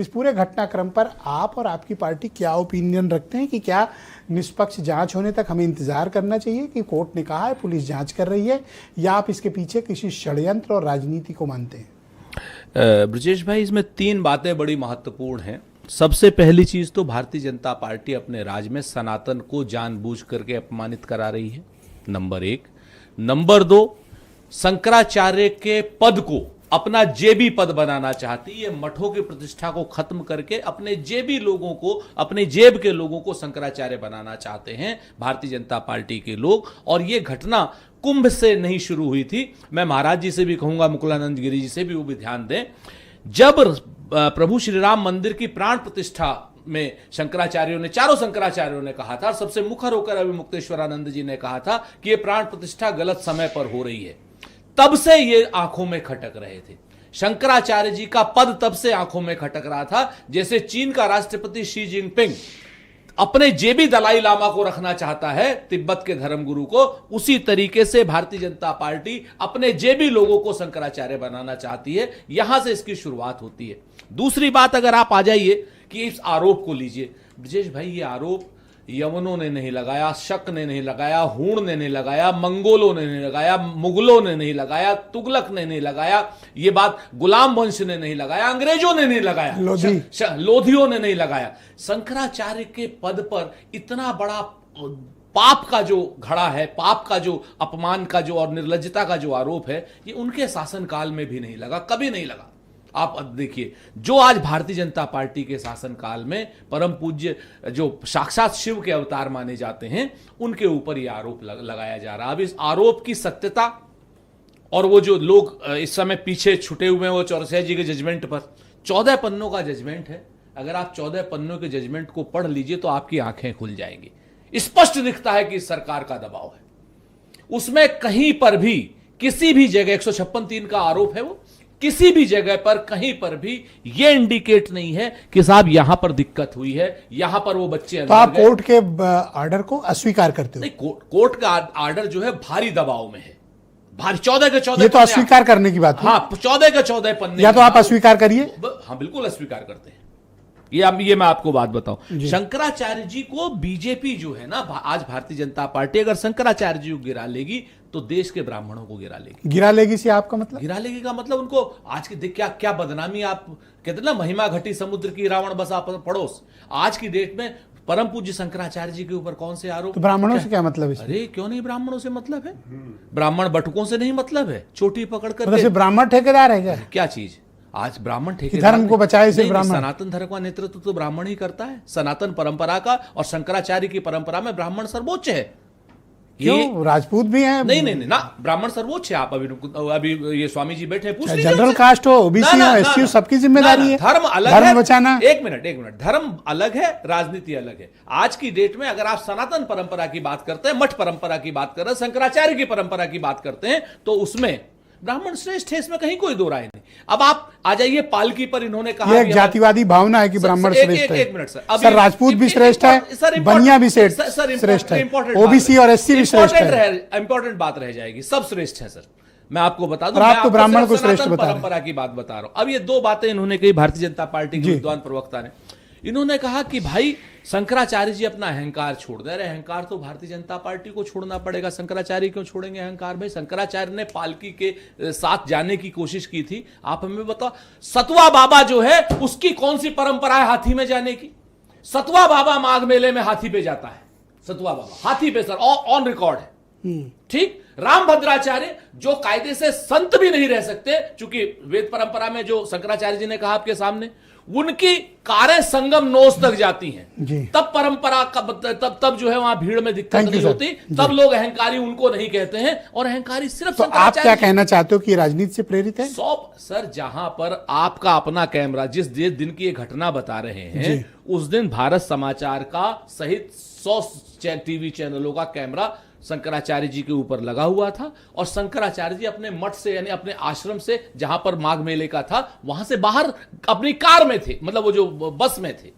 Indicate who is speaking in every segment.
Speaker 1: इस पूरे घटनाक्रम पर आप और आपकी पार्टी क्या ओपिनियन रखते हैं कि क्या निष्पक्ष जांच होने तक हमें इंतजार करना चाहिए कि कोर्ट ने कहा है पुलिस जांच कर रही है, या आप इसके पीछे किसी षड्यंत्र और राजनीति को मानते हैं?
Speaker 2: ब्रजेश भाई, इसमें तीन बातें बड़ी महत्वपूर्ण हैं। सबसे पहली चीज तो भारतीय जनता पार्टी अपने राज में सनातन को जानबूझ करके अपमानित करा रही है, नंबर एक। नंबर दो, शंकराचार्य के पद को अपना जेबी पद बनाना चाहती है। मठों की प्रतिष्ठा को खत्म करके अपने जेबी लोगों को, अपने जेब के लोगों को शंकराचार्य बनाना चाहते हैं भारतीय जनता पार्टी के लोग। और यह घटना कुंभ से नहीं शुरू हुई थी। मैं महाराज जी से भी कहूंगा, मुकुलानंद गिरी जी से भी वो भी ध्यान दें। जब प्रभु श्री राम मंदिर की प्राण प्रतिष्ठा में शंकराचार्यों ने, चारों शंकराचार्यों ने कहा था, सबसे मुखर होकर अभी मुक्तेश्वरानंद जी ने कहा था कि यह प्राण प्रतिष्ठा गलत समय पर हो रही है, तब से ये आंखों में खटक रहे थे। शंकराचार्य जी का पद तब से आंखों में खटक रहा था। जैसे चीन का राष्ट्रपति शी जिनपिंग अपने जेबी दलाई लामा को रखना चाहता है, तिब्बत के धर्मगुरु को, उसी तरीके से भारतीय जनता पार्टी अपने जेबी लोगों को शंकराचार्य बनाना चाहती है। यहां से इसकी शुरुआत होती है। दूसरी बात, अगर आप आ जाइए कि इस आरोप को लीजिए, ब्रजेश भाई, ये आरोप यवनों ने नहीं लगाया, शक ने नहीं लगाया, हूण ने नहीं लगाया, मंगोलों ने नहीं लगाया, मुगलों ने नहीं लगाया, तुगलक ने नहीं लगाया, ये बात गुलाम वंश ने नहीं लगाया, अंग्रेजों ने नहीं लगाया, लोधियों ने नहीं लगाया। शंकराचार्य के पद पर इतना बड़ा पाप का जो घड़ा है, पाप का जो अपमान का जो और निर्लज्जता का जो आरोप है, ये उनके शासनकाल में भी नहीं लगा, कभी नहीं लगा। आप देखिए, जो आज भारतीय जनता पार्टी के शासनकाल में परम पूज्य जो साक्षात शिव के अवतार माने जाते हैं, उनके ऊपर यह आरोप लगाया जा रहा है। अब इस आरोप की सत्यता और वो जो लोग इस समय पीछे छुटे हुए हैं, वो चौरसिया जी के जजमेंट पर 14 पन्नों का जजमेंट है। अगर आप 14 पन्नों के जजमेंट को पढ़ लीजिए तो आपकी आंखें खुल जाएंगी। स्पष्ट दिखता है कि सरकार का दबाव है उसमें। कहीं पर भी, किसी भी जगह 156(3) का आरोप है, वो किसी भी जगह पर कहीं पर भी यह इंडिकेट नहीं है कि साहब यहां पर दिक्कत हुई है, यहां पर वो बच्चे
Speaker 1: तो आप कोर्ट के ऑर्डर को अस्वीकार करते हो?
Speaker 2: नहीं, कोर्ट का ऑर्डर जो है भारी दबाव में है। भारी 14 के 14
Speaker 1: ये तो अस्वीकार करने की बात है।
Speaker 2: हाँ, 14 के 14 पन्ने,
Speaker 1: या तो आप अस्वीकार करिए।
Speaker 2: हाँ, बिल्कुल अस्वीकार करते हैं। ये मैं आपको बात बताऊं, शंकराचार्य जी को बीजेपी जो है ना, आज भारतीय जनता पार्टी अगर शंकराचार्य जी को गिरा लेगी तो देश के ब्राह्मणों को गिरा लेगी।
Speaker 1: गिरा लेगी से आपका मतलब?
Speaker 2: गिरा लेगी का मतलब उनको आज के क्या क्या बदनामी, आप कहते ना, महिमा घटी समुद्र की रावण बसा पड़ोस। आज की डेट में परम पूज्य शंकराचार्य जी के ऊपर कौन से आरोप?
Speaker 1: तो ब्राह्मणों से क्या मतलब है?
Speaker 2: अरे क्यों नहीं, ब्राह्मणों से मतलब है। ब्राह्मण बटुकों से नहीं मतलब है, चोटी पकड़ कर।
Speaker 1: ब्राह्मण ठेकेदार है क्या
Speaker 2: चीज? आज ब्राह्मण ठेकेदार
Speaker 1: धर्म को बचाए से ब्राह्मण।
Speaker 2: सनातन धर्म का नेतृत्व तो ब्राह्मण ही करता है, सनातन परंपरा का। और शंकराचार्य की परंपरा में ब्राह्मण सर्वोच्च है।
Speaker 1: क्यों, राजपूत भी हैं?
Speaker 2: नहीं नहीं नहीं ना, ब्राह्मण सर्वोच्च है। आप अभी ये स्वामी जी बैठे, पूछ लीजिए।
Speaker 1: जनरल कास्ट हो, ओबीसी हो, एससी हो, सबकी जिम्मेदारी है।
Speaker 2: धर्म अलग है,
Speaker 1: धर्म बचाना।
Speaker 2: एक मिनट, धर्म अलग है, राजनीति अलग है। आज की डेट में अगर आप सनातन परंपरा की बात करते हैं, मठ परंपरा की बात कर रहे हैं, शंकराचार्य की परंपरा की बात करते हैं, तो उसमें ब्राह्मण श्रेष्ठ है, इसमें कहीं कोई दो राय नहीं। अब आप आ जाइए पालकी पर, इन्होंने कहा
Speaker 1: एक जातिवादी भावना है कि ब्राह्मण श्रेष्ठ है।
Speaker 2: एक मिनट
Speaker 1: सर, राजपूत भी श्रेष्ठ है, बनिया भी श्रेष्ठ है, ओबीसी और एससी भी श्रेष्ठ है।
Speaker 2: इंपॉर्टेंट बात रह जाएगी, सब श्रेष्ठ है सर। मैं आपको बता दूं,
Speaker 1: आप तो ब्राह्मण को श्रेष्ठ बता रहे हैं।
Speaker 2: परंपरा की बात बता रहा हूं। अब ये दो बातें इन्होंने कही, भारतीय जनता पार्टी के विद्वान प्रवक्ता ने। इन्होंने कहा कि भाई शंकराचार्य जी अपना अहंकार छोड़ दे रहे। अहंकार तो भारतीय जनता पार्टी को छोड़ना पड़ेगा, शंकराचार्य क्यों छोड़ेंगे अहंकार? भाई, शंकराचार्य ने पालकी के साथ जाने की कोशिश की थी। आप हमें बताओ, सतवा बाबा जो है उसकी कौन सी परंपरा है हाथी में जाने की? सतवा बाबा माघ मेले में हाथी पे जाता है। सतवा बाबा हाथी पे सर, ऑन रिकॉर्ड है। ठीक। रामभद्राचार्य जो कायदे से संत भी नहीं रह सकते, चूंकि वेद परंपरा में जो शंकराचार्य जी ने कहा आपके सामने, उनकी कारें संगम नोस तक जाती हैं। तब परंपरा का तब जो है वहां भीड़ में दिक्कत नहीं होती, तब लोग अहंकारी उनको नहीं कहते हैं। और अहंकारी सिर्फ
Speaker 1: तो आप क्या कहना चाहते हो कि राजनीति से प्रेरित है?
Speaker 2: सर, जहां पर आपका अपना कैमरा, जिस दिन की ये घटना बता रहे हैं, उस दिन भारत समाचार का सहित 100 टीवी चैनलों का कैमरा शंकराचार्य जी के ऊपर लगा हुआ था। और शंकराचार्य जी अपने मठ से, यानी अपने आश्रम से, जहां पर माघ मेले का था, वहां से बाहर अपनी कार में थे, मतलब वो जो बस में थे।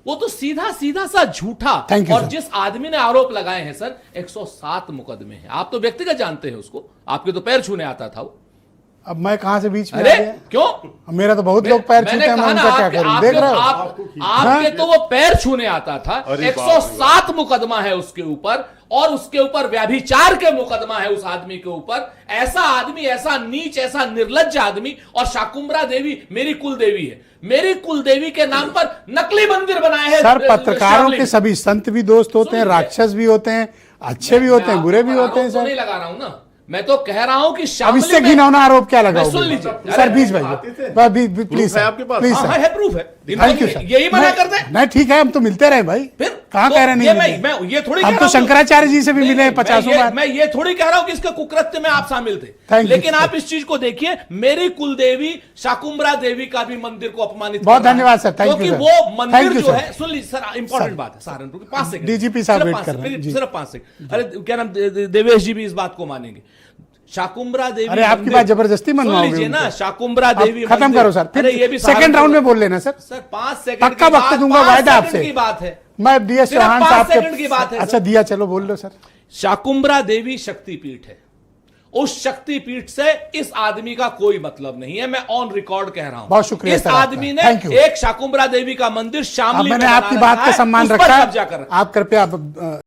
Speaker 2: वो तो सीधा सा झूठा। और जिस आदमी ने आरोप लगाए हैं सर, 107 मुकदमे हैं। आप तो व्यक्तिगत जानते हैं उसको, आपके तो पैर छूने आता था वो।
Speaker 1: अब मैं कहां से बीच में
Speaker 2: अरे
Speaker 1: आ गया?
Speaker 2: क्यों?
Speaker 1: मेरा तो बहुत लोग पैर छूते हैं, मैं उनका क्या करूं? देख रहे हो?
Speaker 2: आपके तो वो पैर छूने आता था।
Speaker 3: अरे
Speaker 2: 107 मुकदमा है उसके ऊपर, और उसके ऊपर व्यभिचार के मुकदमा है उस आदमी के ऊपर। ऐसा आदमी, ऐसा नीच, ऐसा निर्लज्ज आदमी। और शाकुंभला देवी मेरी कुल देवी है, मेरी कुल देवी के नाम पर नकली मंदिर बनाए हैं।
Speaker 1: सर, पत्रकारों के सभी संत भी दोस्त होते हैं,
Speaker 2: सुनिए।
Speaker 1: राक्षस भी होते हैं, अच्छे भी होते हैं, बुरे भी होते हैं।
Speaker 2: तो
Speaker 1: सर,
Speaker 2: नहीं लगा रहा हूं ना, मैं तो कह रहा हूं कि
Speaker 1: अब
Speaker 2: शामली
Speaker 1: इससे
Speaker 2: में-
Speaker 1: घिनौना आरोप क्या लगाओगे?
Speaker 2: सुन लीजिए।
Speaker 1: सर,
Speaker 2: अरे,
Speaker 1: बीच भाई, प्लीज
Speaker 3: प्रूफ है
Speaker 1: सर,
Speaker 3: आपके पास?
Speaker 1: प्लीज
Speaker 2: हाँ,
Speaker 1: सर,
Speaker 2: है प्रूफ है।
Speaker 1: Thank you sir.
Speaker 2: यही मना करते हैं।
Speaker 1: नहीं, ठीक है, हम तो मिलते रहे भाई,
Speaker 2: फिर
Speaker 1: कहाँ
Speaker 2: तो
Speaker 1: कह रहे नहीं
Speaker 2: ये
Speaker 1: मिलते?
Speaker 2: मैं ये थोड़ी
Speaker 1: हम
Speaker 2: कह
Speaker 1: तो
Speaker 2: रहा हूं-
Speaker 1: शंकराचार्य जी से भी
Speaker 2: नहीं,
Speaker 1: मिले हैं
Speaker 2: नहीं,
Speaker 1: 50 बार।
Speaker 2: मैं ये थोड़ी कह रहा हूं कि इसके कुकृत्य में आप शामिल थे।
Speaker 1: Thank you,
Speaker 2: लेकिन
Speaker 1: sir.
Speaker 2: आप इस चीज को देखिए, मेरी कुल देवी शाकुंभला देवी का भी मंदिर को अपमानित
Speaker 1: बहुत
Speaker 2: कर रहा है।
Speaker 1: धन्यवाद सर, thank you,
Speaker 2: क्योंकि
Speaker 1: sir.
Speaker 2: वो मंदिर
Speaker 1: Thank you,
Speaker 2: जो
Speaker 1: sir.
Speaker 2: है, सुन लीजिए सर, इंपॉर्टेंट बात है। सहारनपुर के 5 सेकंड,
Speaker 1: DGP साहब वेट कर रहे हैं, जी।
Speaker 2: सिर्फ 5 सेकंड। अरे क्या नाम, देवेश जी भी इस बात को मानेंगे। शाकुंभला देवी
Speaker 1: अरे आपकी
Speaker 2: मंदिर-
Speaker 1: बात जबरदस्ती
Speaker 2: सुन
Speaker 1: मनवाओगे
Speaker 2: लीजिए ना,
Speaker 1: उनको।
Speaker 2: शाकुंभला
Speaker 1: आप
Speaker 2: देवी
Speaker 1: खत्म
Speaker 2: मंदिर-
Speaker 1: करो सर,
Speaker 2: अरे ये भी
Speaker 1: फिर सेकंड राउंड में बोल लेना सर।
Speaker 2: सर 5 सेकंड
Speaker 1: पक्का वक्त दूंगा, वायदा आपसे।
Speaker 2: की बात है।
Speaker 1: मैं DS
Speaker 2: सिर्फ
Speaker 1: चौहान
Speaker 2: 5
Speaker 1: साहब
Speaker 2: सेकंड की बात है,
Speaker 1: अच्छा
Speaker 2: सर।
Speaker 1: दिया, चलो बोल लो सर।
Speaker 2: शाकुंभला देवी शक्तिपीठ है। उस शक्तिपीठ से इस आदमी का कोई मतलब नहीं है। मैं ऑन रिकॉर्ड कह रहा हूं।
Speaker 1: बहुत शुक्रिया
Speaker 2: इस
Speaker 1: सर आपका।
Speaker 2: आदमी ने
Speaker 1: Thank you.
Speaker 2: एक शाकुंभला देवी का मंदिर
Speaker 1: अब
Speaker 2: शामली में
Speaker 1: मैंने
Speaker 2: बना
Speaker 1: आपकी
Speaker 2: रखा
Speaker 1: बात का
Speaker 2: है,
Speaker 1: सम्मान
Speaker 2: उस पर
Speaker 1: रखा
Speaker 2: कब्जा कर रखा है।
Speaker 1: आप कृपया